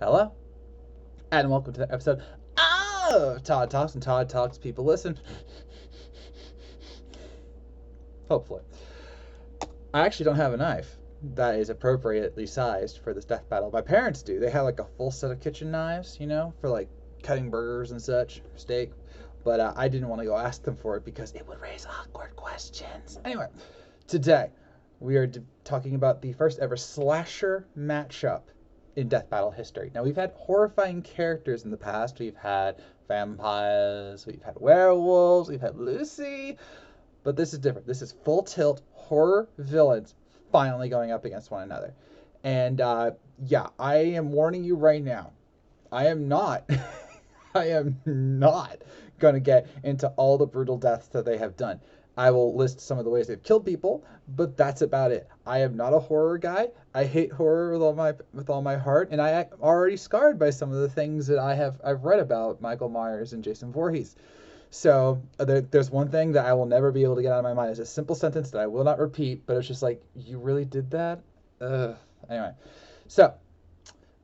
Hello, and welcome to the episode of Todd Talks, and Todd Talks people listen. Hopefully. I actually don't have a knife that is appropriately sized for this death battle. My parents do. They have like a full set of kitchen knives, for like cutting burgers and such, steak. But I didn't want to go ask them for it because it would raise awkward questions. Anyway, today we are talking about the first ever slasher matchup in death battle history. Now, we've had horrifying characters in the past. We've had vampires, we've had werewolves, we've had Lucy, but this is different. This is full tilt horror villains finally going up against one another. And yeah, I am warning you right now. I am not I am not going to get into all the brutal deaths that they have done. I will list some of the ways they've killed people, but that's about it. I am not a horror guy. I hate horror with all my heart, and I am already scarred by some of the things that I've read about Michael Myers and Jason Voorhees. So there's one thing that I will never be able to get out of my mind. It's a simple sentence that I will not repeat, but it's just like, you really did that? Ugh. Anyway, so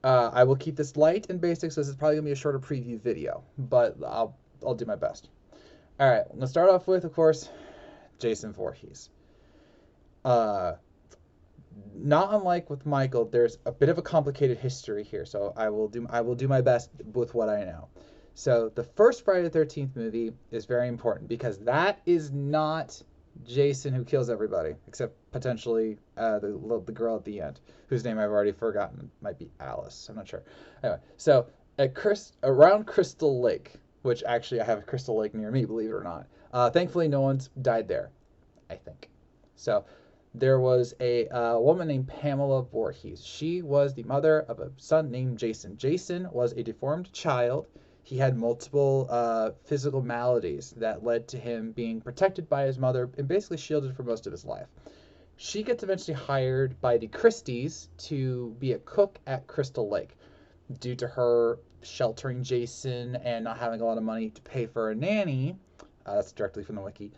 I will keep this light and basic, so this is probably gonna be a shorter preview video, but I'll do my best. All right, I'm gonna start off with, of course, Jason Voorhees. Not unlike with Michael, there's a bit of a complicated history here, so I will do my best with what I know. So the first Friday the 13th movie is very important because that is not Jason who kills everybody, except potentially the girl at the end, whose name I've already forgotten. It might be Alice. I'm not sure. Anyway, so around Crystal Lake, which actually I have a Crystal Lake near me, believe it or not. Thankfully, no one's died there, I think. So there was a woman named Pamela Voorhees. She was the mother of a son named Jason. Jason was a deformed child. He had multiple physical maladies that led to him being protected by his mother and basically shielded for most of his life. She gets eventually hired by the Christies to be a cook at Crystal Lake. Due to her sheltering Jason and not having a lot of money to pay for a nanny, that's directly from the wiki,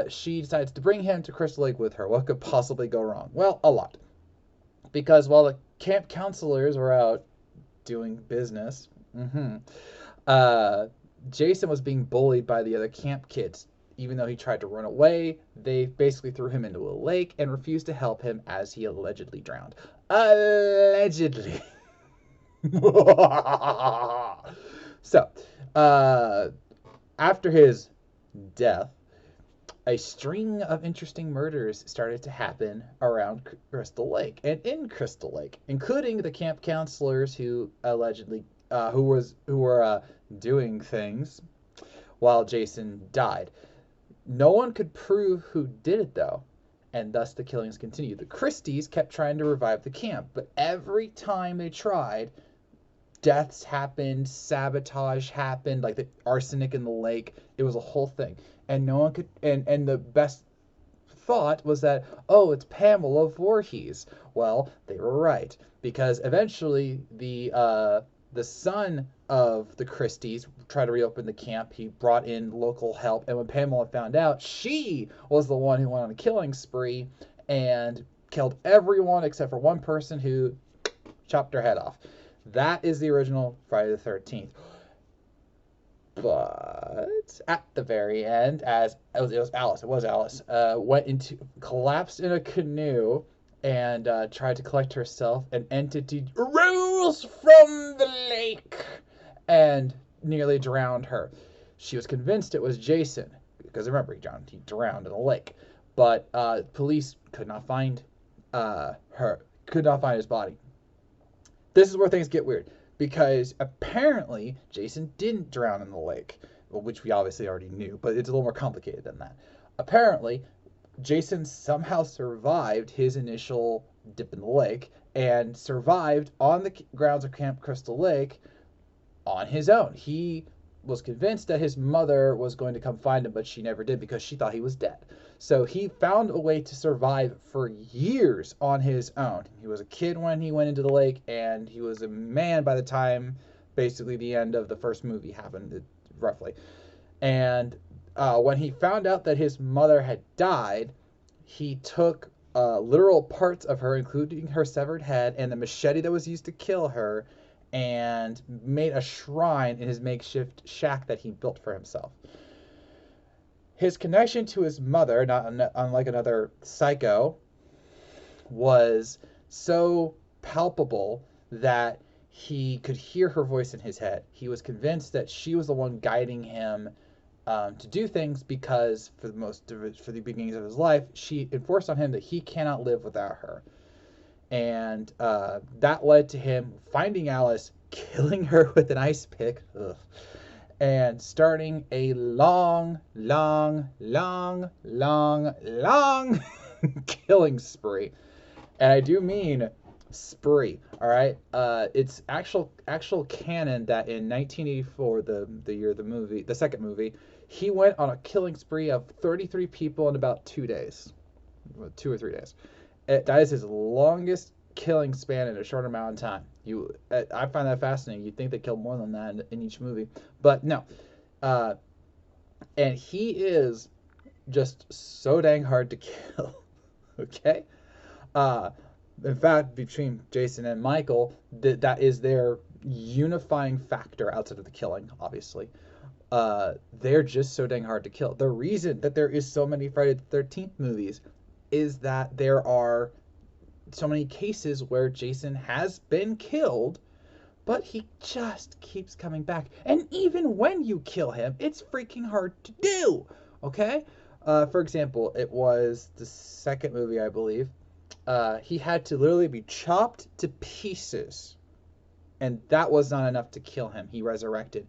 she decides to bring him to Crystal Lake with her. What could possibly go wrong? Well, a lot. Because while the camp counselors were out doing business, Jason was being bullied by the other camp kids. Even though he tried to run away, they basically threw him into a lake and refused to help him as he allegedly drowned. Allegedly. So, after his death, a string of interesting murders started to happen around Crystal Lake and in Crystal Lake, including the camp counselors who allegedly who were doing things while Jason died. No one could prove who did it though, and thus the killings continued. The Christies kept trying to revive the camp, but every time they tried, deaths happened, sabotage happened, like the arsenic in the lake. It was a whole thing, and no one could. And the best thought was that, oh, it's Pamela Voorhees. Well, they were right, because eventually the son of the Christies tried to reopen the camp. He brought in local help, and when Pamela found out, she was the one who went on a killing spree and killed everyone except for one person who chopped her head off. That is the original Friday the 13th. But at the very end, as it was Alice, collapsed in a canoe and tried to collect herself. An entity rose from the lake and nearly drowned her. She was convinced it was Jason because remember he drowned in a lake. But police could not find his body. This is where things get weird, because apparently Jason didn't drown in the lake, which we obviously already knew, but it's a little more complicated than that. Apparently, Jason somehow survived his initial dip in the lake and survived on the grounds of Camp Crystal Lake on his own. He was convinced that his mother was going to come find him, but she never did because she thought he was dead. So he found a way to survive for years on his own. He was a kid when he went into the lake, and he was a man by the time basically the end of the first movie happened, roughly. And when he found out that his mother had died, he took literal parts of her, including her severed head and the machete that was used to kill her, and made a shrine in his makeshift shack that he built for himself. His connection to his mother, not unlike another psycho, was so palpable that he could hear her voice in his head. He was convinced that she was the one guiding him to do things because for the beginnings of his life, she enforced on him that he cannot live without her. And that led to him finding Alice, killing her with an ice pick, and starting a long, long, long, long, long killing spree. And I do mean spree. All right. It's actual canon that in 1984, the year of the movie, the second movie, he went on a killing spree of 33 people in about 2 days, 2 or 3 days. That is his longest killing span in a short amount of time. I find that fascinating. You'd think they killed more than that in each movie, but no. And he is just so dang hard to kill. Okay. In fact, between Jason and Michael, that is their unifying factor outside of the killing, obviously. They're just so dang hard to kill. The reason that there is so many Friday the 13th movies is that there are so many cases where Jason has been killed, but he just keeps coming back. And even when you kill him, it's freaking hard to do. Okay? For example, it was the second movie, I believe. He had to literally be chopped to pieces, and that was not enough to kill him. He resurrected.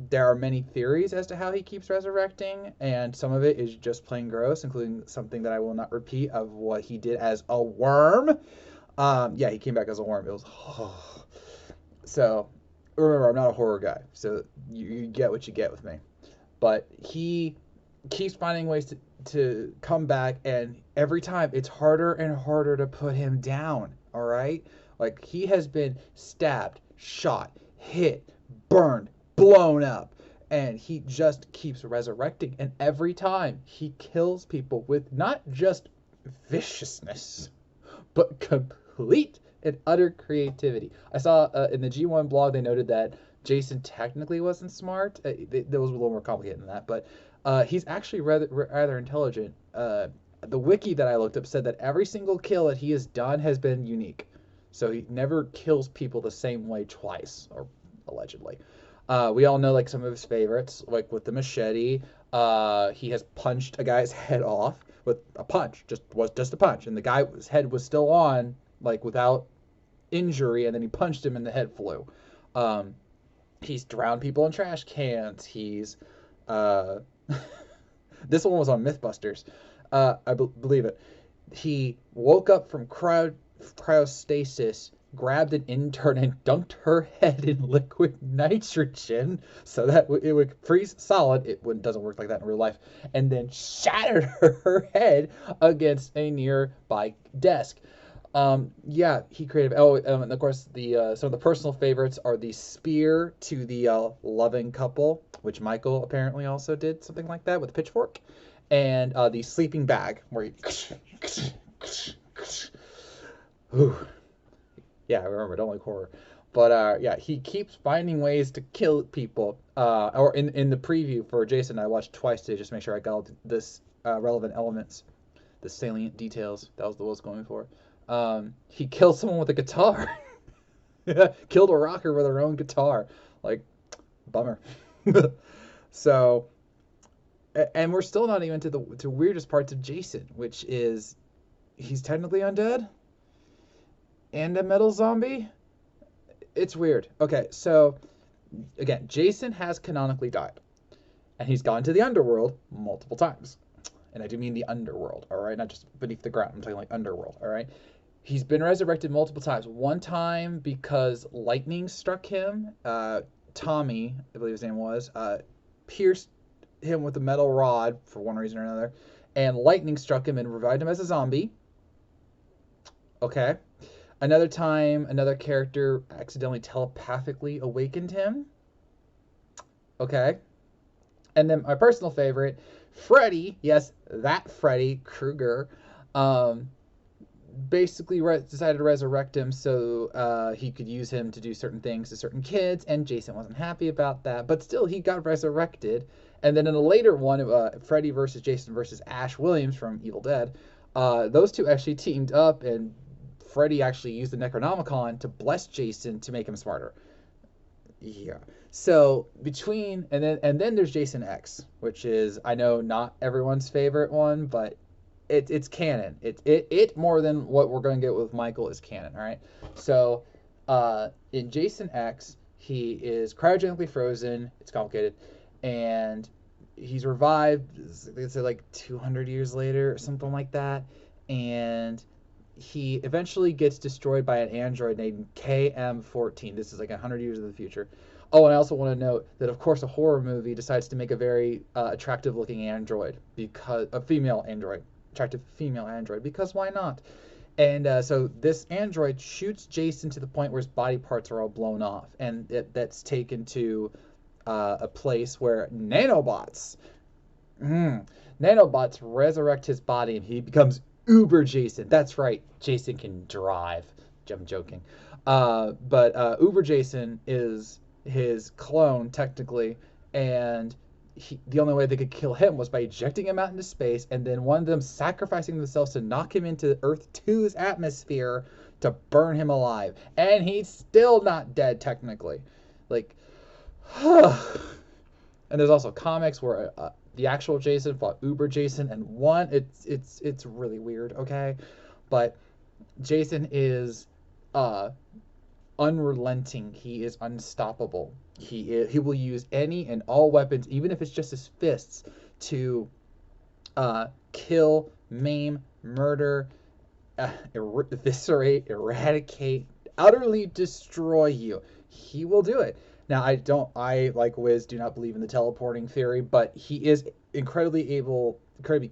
There are many theories as to how he keeps resurrecting, and some of it is just plain gross, including something that I will not repeat of what he did as a worm. Yeah, he came back as a worm. It was... So, remember, I'm not a horror guy, so you get what you get with me. But he keeps finding ways to come back, and every time it's harder and harder to put him down, all right? Like, he has been stabbed, shot, hit, burned, blown up, and he just keeps resurrecting. And every time he kills people with not just viciousness, but complete and utter creativity. I saw in the G1 blog they noted that Jason technically wasn't smart. That was a little more complicated than that, but he's actually rather intelligent. The wiki that I looked up said that every single kill that he has done has been unique. So he never kills people the same way twice, or allegedly. We all know like some of his favorites, like with the machete. He has punched a guy's head off with a punch, just a punch, and the guy's head was still on, like without injury, and then he punched him and the head flew. He's drowned people in trash cans. He's this one was on Mythbusters. I believe it. He woke up from cryostasis, grabbed an intern and dunked her head in liquid nitrogen so that it would freeze solid. It doesn't work like that in real life. And then shattered her head against a nearby desk. Yeah, he created. And of course, some of the personal favorites are the spear to the loving couple, which Michael apparently also did something like that with a pitchfork, and the sleeping bag where he. Yeah, I remember. Don't like horror, but yeah, he keeps finding ways to kill people. Or in the preview for Jason, I watched twice to just make sure I got all this relevant elements, the salient details. That was the what I was going for. He killed someone with a guitar. Killed a rocker with her own guitar. Like, bummer. So, and we're still not even to the weirdest parts of Jason, which is he's technically undead and a metal zombie. It's weird. Okay, so again, Jason has canonically died, and he's gone to the underworld multiple times. And I do mean the underworld, all right? Not just beneath the ground. I'm talking like underworld, all right? He's been resurrected multiple times. One time because lightning struck him. Tommy, I believe his name was, pierced him with a metal rod for one reason or another. And lightning struck him and revived him as a zombie. Okay. Another time, another character accidentally telepathically awakened him. Okay. And then my personal favorite, Freddy. Yes, that Freddy Krueger. basically decided to resurrect him so he could use him to do certain things to certain kids, and Jason wasn't happy about that, but still he got resurrected. And then in a later one, Freddy versus Jason versus Ash Williams from Evil Dead, those two actually teamed up, and Freddy actually used the Necronomicon to bless Jason to make him smarter. Yeah. So between and then there's Jason X, which is, I know, not everyone's favorite one, but it's canon. It more than what we're going to get with Michael is canon. All right. So in Jason X, he is cryogenically frozen. It's complicated, and he's revived. It's like 200 years later or something like that, and he eventually gets destroyed by an android named KM-14. This is like 100 years in the future. Oh, and I also want to note that, of course, a horror movie decides to make a very attractive-looking android, because a female android, attractive female android, because why not? And so this android shoots Jason to the point where his body parts are all blown off, and that's taken to a place where nanobots resurrect his body, and he becomes Uber Jason. That's right, Jason can drive. I'm joking. But Uber Jason is his clone, technically, and the only way they could kill him was by ejecting him out into space, and then one of them sacrificing themselves to knock him into Earth 2's atmosphere to burn him alive. And he's still not dead, technically. Like, and there's also comics where the actual Jason fought Uber Jason, and it's really weird, okay? But Jason is unrelenting. He is unstoppable. He will use any and all weapons, even if it's just his fists, to kill, maim, murder, eviscerate, eradicate, utterly destroy you. He will do it. Now, I, like Wiz, do not believe in the teleporting theory, but he is incredibly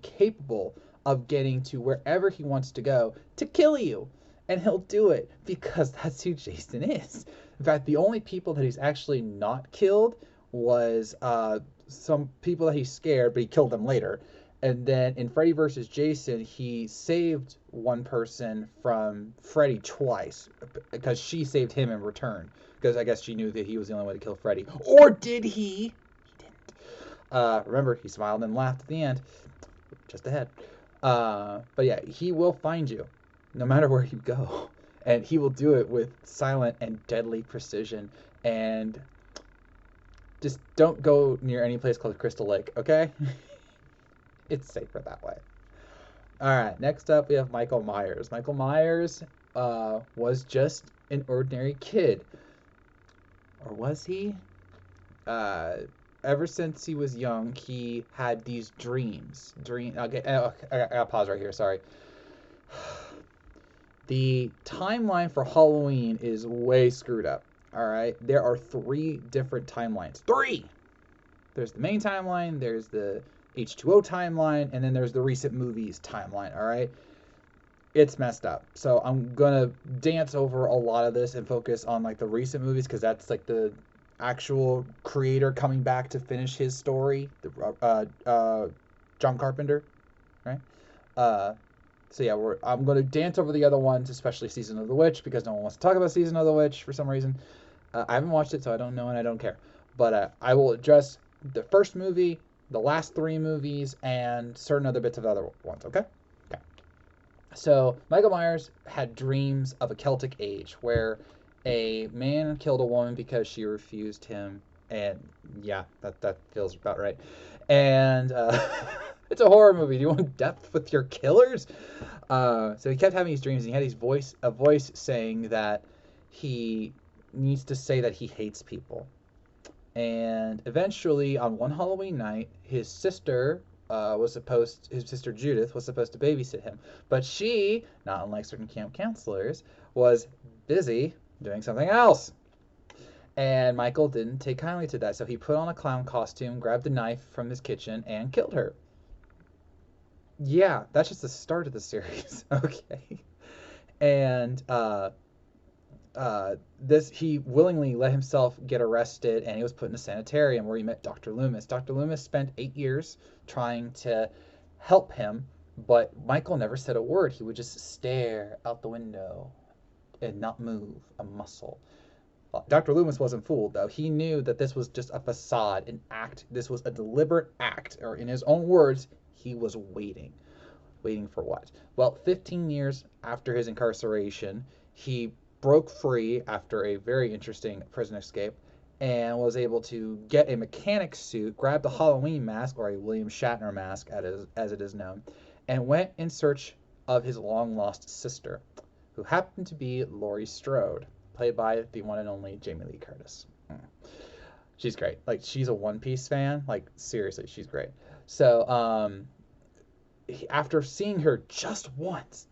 capable of getting to wherever he wants to go to kill you. And he'll do it because that's who Jason is. In fact, the only people that he's actually not killed was some people that he scared, but he killed them later. And then in Freddy vs. Jason, he saved one person from Freddy twice because she saved him in return. Because I guess she knew that he was the only way to kill Freddy. Or did he? He didn't. Remember, he smiled and laughed at the end. Just ahead. But yeah, he will find you no matter where you go. And he will do it with silent and deadly precision. And just don't go near any place called Crystal Lake, okay? It's safer that way. Alright, next up we have Michael Myers. Michael Myers was just an ordinary kid. Or was he? Ever since he was young, he had these dreams. Okay, I gotta pause right here, sorry. The timeline for Halloween is way screwed up, alright? There are 3 different timelines. 3! There's the main timeline, there's the H2O timeline, and then there's the recent movies timeline, alright? It's messed up. So I'm gonna dance over a lot of this and focus on like the recent movies, because that's like the actual creator coming back to finish his story, John Carpenter, right? So yeah, I'm going to dance over the other ones, especially Season of the Witch, because no one wants to talk about Season of the Witch for some reason. I haven't watched it, so I don't know and I don't care. But I will address the first movie, the last 3 movies, and certain other bits of the other ones, okay? Okay. So Michael Myers had dreams of a Celtic age where a man killed a woman because she refused him, and yeah, that feels about right. And it's a horror movie. Do you want depth with your killers? So he kept having these dreams, and he had a voice saying that he needs to say that he hates people. And eventually, on one Halloween night, his sister Judith was supposed to babysit him, but she, not unlike certain camp counselors, was busy doing something else. And Michael didn't take kindly to that, so he put on a clown costume, grabbed a knife from his kitchen, and killed her. Yeah, that's just the start of the series. Okay. And he willingly let himself get arrested, and he was put in a sanitarium where he met Dr. Loomis. Dr. Loomis spent 8 years trying to help him, But Michael never said a word. He would just stare out the window and not move a muscle. Dr. Loomis wasn't fooled, though. He knew that this was just a facade, an act. This was a deliberate act, or in his own words, he was waiting. Waiting for what? Well, 15 years after his incarceration, he broke free after a very interesting prison escape and was able to get a mechanic suit, grab the Halloween mask, or a William Shatner mask as it is known, and went in search of his long lost sister, who happened to be Laurie Strode, played by the one and only Jamie Lee Curtis. She's great. Like, she's a One Piece fan. Like, seriously, she's great. So, after seeing her just once,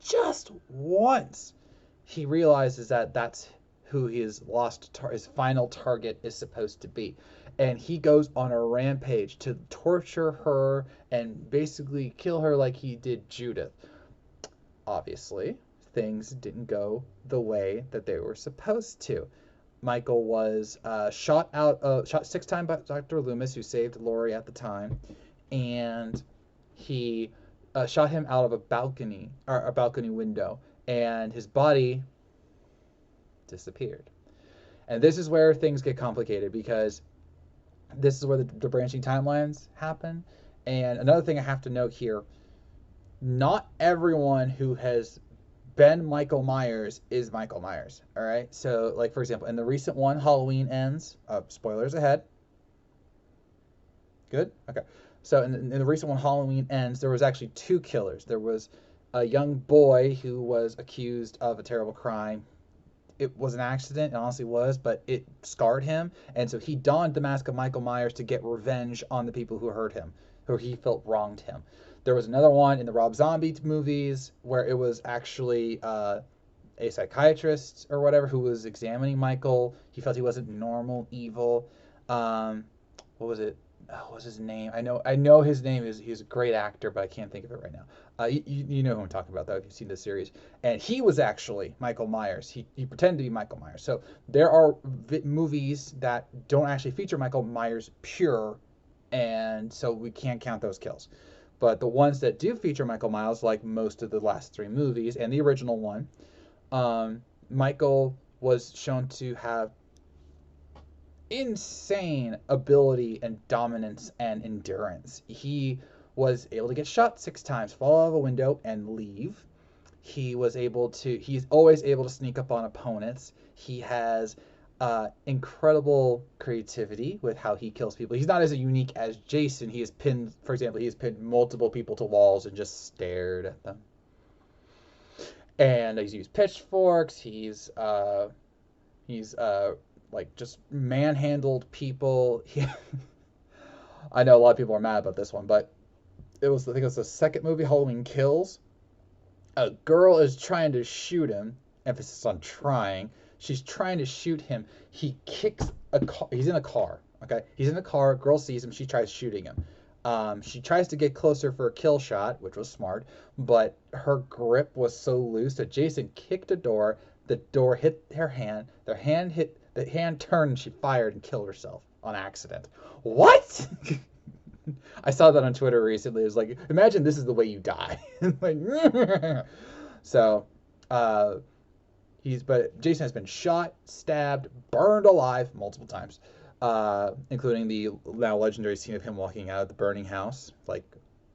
he realizes that that's who his his final target is supposed to be. And he goes on a rampage to torture her and basically kill her like he did Judith. Obviously, things didn't go the way that they were supposed to. Michael was shot 6 times by Dr. Loomis, who saved Laurie at the time, and he shot him out of a balcony window, and his body disappeared. And this is where things get complicated, because this is where the branching timelines happen. And another thing I have to note here, not everyone who has been Michael Myers is Michael Myers, all right? So, like, for example, in the recent one, Halloween Ends, spoilers ahead. Good? Okay. So in the recent one, Halloween Ends, there was actually 2 killers. There was a young boy who was accused of a terrible crime. It was an accident, it honestly was, but it scarred him. And so he donned the mask of Michael Myers to get revenge on the people who hurt him, who he felt wronged him. There was another one in the Rob Zombie movies where it was actually a psychiatrist or whatever who was examining Michael. He felt he wasn't normal, evil. What was it? What was his name? I know his name is. He's a great actor, but I can't think of it right now. You know who I'm talking about, though, if you've seen the series. And he was actually Michael Myers. He pretended to be Michael Myers. So there are movies that don't actually feature Michael Myers pure, and so we can't count those kills. But the ones that do feature Michael Myers, like most of the last 3 movies and the original one, Michael was shown to have insane ability and dominance and endurance. He was able to get shot 6 times, fall out of a window, and leave. He's always able to sneak up on opponents. He has incredible creativity with how he kills people. He's not as unique as Jason. He has pinned multiple people to walls and just stared at them. And he's used pitchforks. He's like just manhandled people. I know a lot of people are mad about this one, but I think it was the second movie, Halloween Kills. A girl is trying to shoot him. Emphasis on trying. She's trying to shoot him. He kicks a car. He's in a car. Okay, he's in a car. Girl sees him. She tries shooting him. She tries to get closer for a kill shot, which was smart, but her grip was so loose that Jason kicked a door. The door hit her hand. The hand turned, and she fired and killed herself on accident. What? I saw that on Twitter recently. It was like, imagine this is the way you die. Like, so, but Jason has been shot, stabbed, burned alive multiple times, including the now legendary scene of him walking out of the burning house. Like,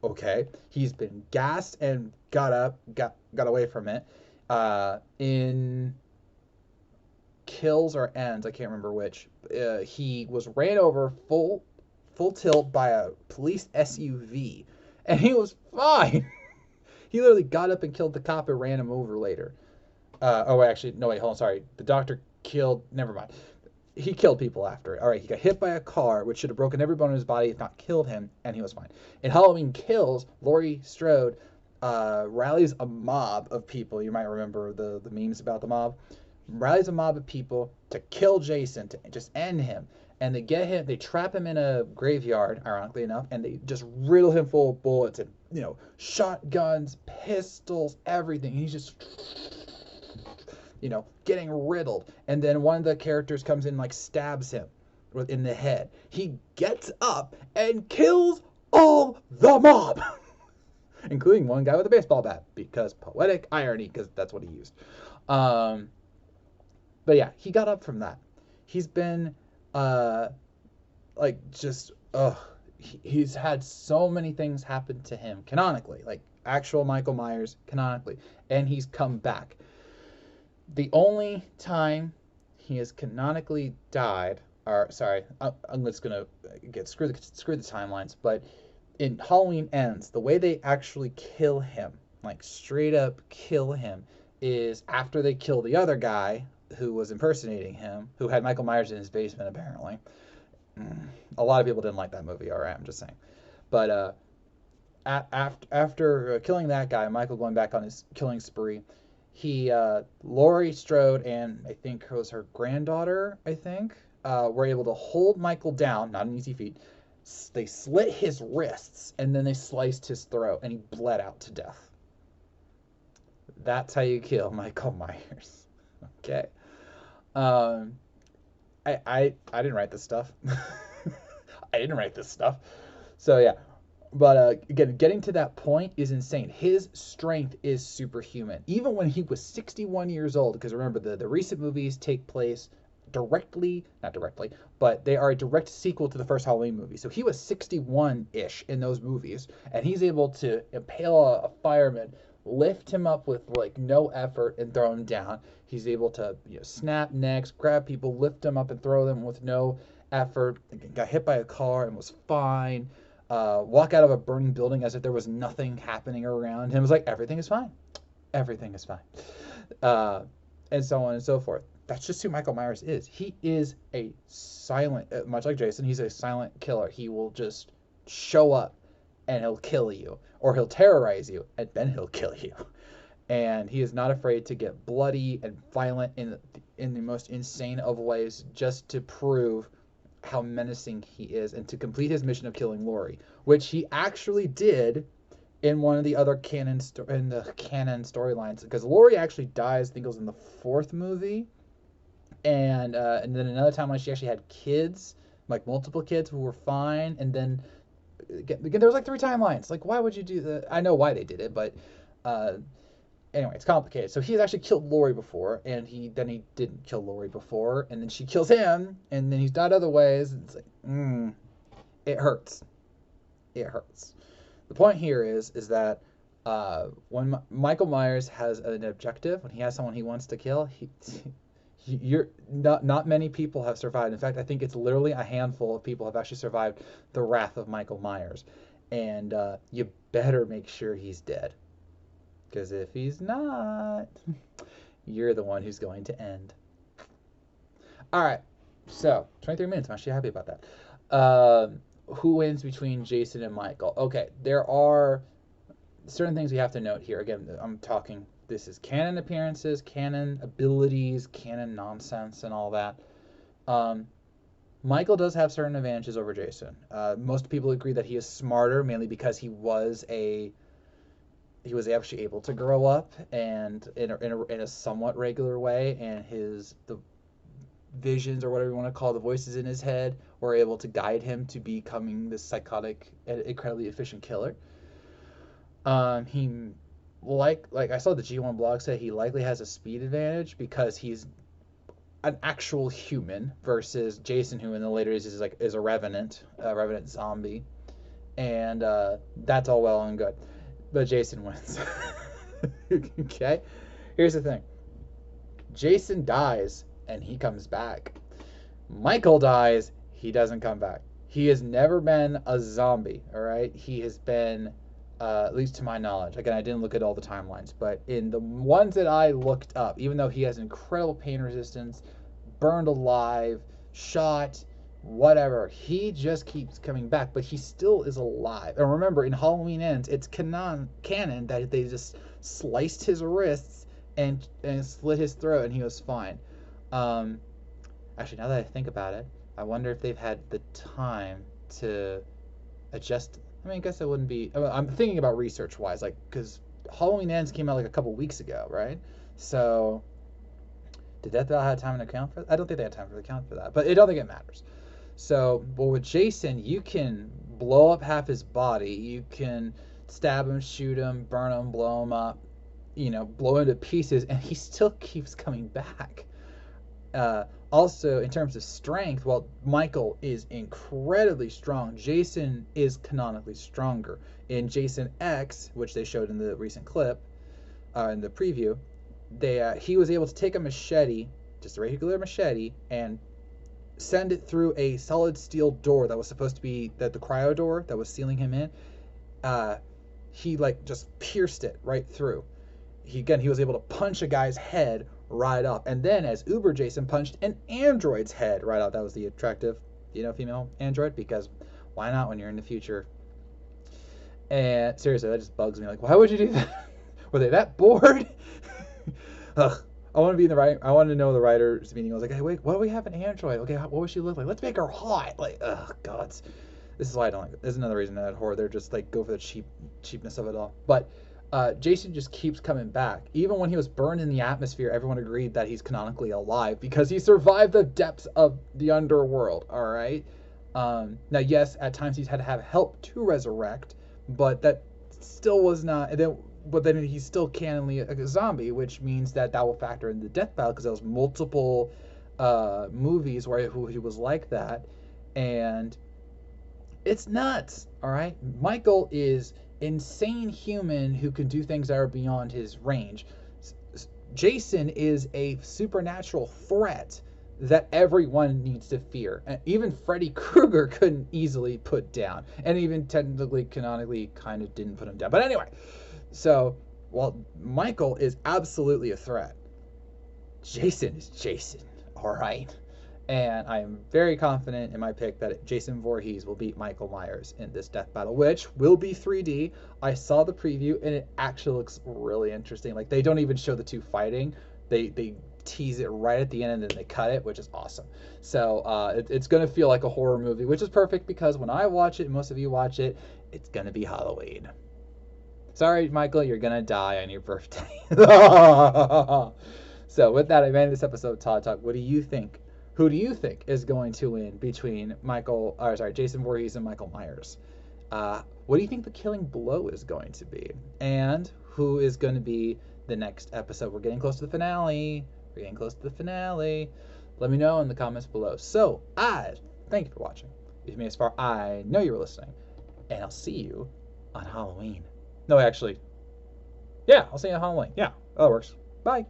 okay, he's been gassed and got away from it. In Kills or Ends, I can't remember which, he was ran over full tilt by a police SUV, and he was fine. He literally got up and killed the cop and ran him over later. Hold on, sorry. The doctor never mind. He killed people after it. All right, he got hit by a car, which should have broken every bone in his body, if not killed him, and he was fine. In Halloween Kills, Laurie Strode rallies a mob of people. You might remember the memes about the mob. Rallies a mob of people to kill Jason, to just end him. And they trap him in a graveyard, ironically enough, and they just riddle him full of bullets and, shotguns, pistols, everything. He's just, getting riddled. And then one of the characters comes in, stabs him in the head. He gets up and kills all the mob. including one guy with a baseball bat, because poetic irony, because that's what he used. Um, but yeah, he got up from that. He's been uh, like just he's had so many things happen to him canonically, like actual Michael Myers canonically, and he's come back. The only time he has canonically died, or sorry, I'm just gonna get screw the timelines, but in Halloween Ends, the way they actually kill him, like straight up kill him, is after they kill the other guy who was impersonating him, who had Michael Myers in his basement apparently. A lot of people didn't like that movie. All right, I'm just saying. But after killing that guy, Michael going back on his killing spree, he Laurie Strode and I think it was her granddaughter, I think, were able to hold Michael down. Not an easy feat. They slit his wrists and then they sliced his throat and he bled out to death. That's how you kill Michael Myers. Okay. I didn't write this stuff. I didn't write this stuff. So yeah. But again, getting to that point is insane. His strength is superhuman. Even when he was 61 years old, because remember, the recent movies take place not directly, but they are a direct sequel to the first Halloween movie. So he was 61-ish in those movies, and he's able to impale a fireman, lift him up with like no effort and throw him down. He's able to snap necks, grab people, lift them up and throw them with no effort. Got hit by a car and was fine. Walk out of a burning building as if there was nothing happening around him. It was like, everything is fine. Everything is fine. And so on and so forth. That's just who Michael Myers is. He is a silent, much like Jason, he's a silent killer. He will just show up and he'll kill you. Or he'll terrorize you and then he'll kill you. And he is not afraid to get bloody and violent in the most insane of ways just to prove how menacing he is and to complete his mission of killing Laurie, which he actually did in one of the other canon storylines, because Laurie actually dies. I think it was in the fourth movie, and then another time when she actually had kids, like multiple kids who were fine, and then again there was like 3 timelines. Like, why would you do that? I know why they did it, but anyway, it's complicated. So he's actually killed Laurie before, and he didn't kill Laurie before, and then she kills him, and then he's died other ways. And it's like, it hurts. It hurts. The point here is that when Michael Myers has an objective, when he has someone he wants to kill, you're not many people have survived. In fact, I think it's literally a handful of people have actually survived the wrath of Michael Myers, and you better make sure he's dead. Because if he's not, you're the one who's going to end. All right. So, 23 minutes. I'm actually happy about that. Who wins between Jason and Michael? Okay. There are certain things we have to note here. Again, I'm talking, this is canon appearances, canon abilities, canon nonsense, and all that. Michael does have certain advantages over Jason. Most people agree that he is smarter, mainly because he was actually able to grow up and in a somewhat regular way, and the visions, or whatever you want to call the voices in his head, were able to guide him to becoming this psychotic and incredibly efficient killer. He like I saw the G1 blog say he likely has a speed advantage because he's an actual human versus Jason, who in the later years is a revenant zombie, and that's all well and good. But Jason wins. Okay? Here's the thing. Jason dies, and he comes back. Michael dies, he doesn't come back. He has never been a zombie, all right? He has been, at least to my knowledge. Again, I didn't look at all the timelines, but in the ones that I looked up, even though he has incredible pain resistance, burned alive, shot, whatever, he just keeps coming back, but he still is alive. And remember, in Halloween Ends, it's canon that they just sliced his wrists and slit his throat, and he was fine. Actually, now that I think about it, I wonder if they've had the time to adjust. I mean, I guess it wouldn't be. I'm thinking about research-wise, like, because Halloween Ends came out like a couple weeks ago, right? So, did that have time to account for that? I don't think they had time to account for that, but I don't think it matters. So, but with Jason, you can blow up half his body. You can stab him, shoot him, burn him, blow him up, blow him to pieces, and he still keeps coming back. Also, in terms of strength, while Michael is incredibly strong, Jason is canonically stronger. In Jason X, which they showed in the recent clip, in the preview, he was able to take a machete, just a regular machete, and send it through a solid steel door that was supposed to be the cryo door that was sealing him in. He just pierced it right through. He was able to punch a guy's head right off, and then as Uber Jason punched an android's head right off. That was the attractive, female android, because why not when you're in the future? And seriously, that just bugs me. Like, why would you do that? Were they that bored? Ugh. I want to know the writer's meaning. I was like, hey, wait, why do we have an android? Okay, what would she look like? Let's make her hot. Like, ugh, gods. This is why I don't like it. This is another reason that horror. They're just like, go for the cheapness of it all. But Jason just keeps coming back. Even when he was burned in the atmosphere, everyone agreed that he's canonically alive because he survived the depths of the underworld. All right. Now, yes, at times he's had to have help to resurrect, but that still was not. But then he's still canonly a zombie, which means that will factor in the death battle, because there was multiple movies where he was like that, and it's nuts. All right, Michael is insane human who can do things that are beyond his range. Jason is a supernatural threat that everyone needs to fear. And even Freddy Krueger couldn't easily put down, and even technically, canonically, kind of didn't put him down. But anyway, so while Michael is absolutely a threat, Jason is Jason, all right? And I am very confident in my pick that Jason Voorhees will beat Michael Myers in this death battle, which will be 3D. I saw the preview, and it actually looks really interesting. Like, they don't even show the two fighting. They tease it right at the end, and then they cut it, which is awesome. So it's going to feel like a horror movie, which is perfect, because when I watch it, and most of you watch it, it's going to be Halloween. Sorry, Michael, you're going to die on your birthday. So with that, I made this episode of Todd Talk. What do you think? Who do you think is going to win between Jason Voorhees and Michael Myers? What do you think the killing blow is going to be? And who is going to be the next episode? We're getting close to the finale. Let me know in the comments below. So, I thank you for watching. If you made it this far, I know you were listening. And I'll see you on Halloween. No, actually. Yeah, I'll see you on Halloween. Yeah, that works. Bye.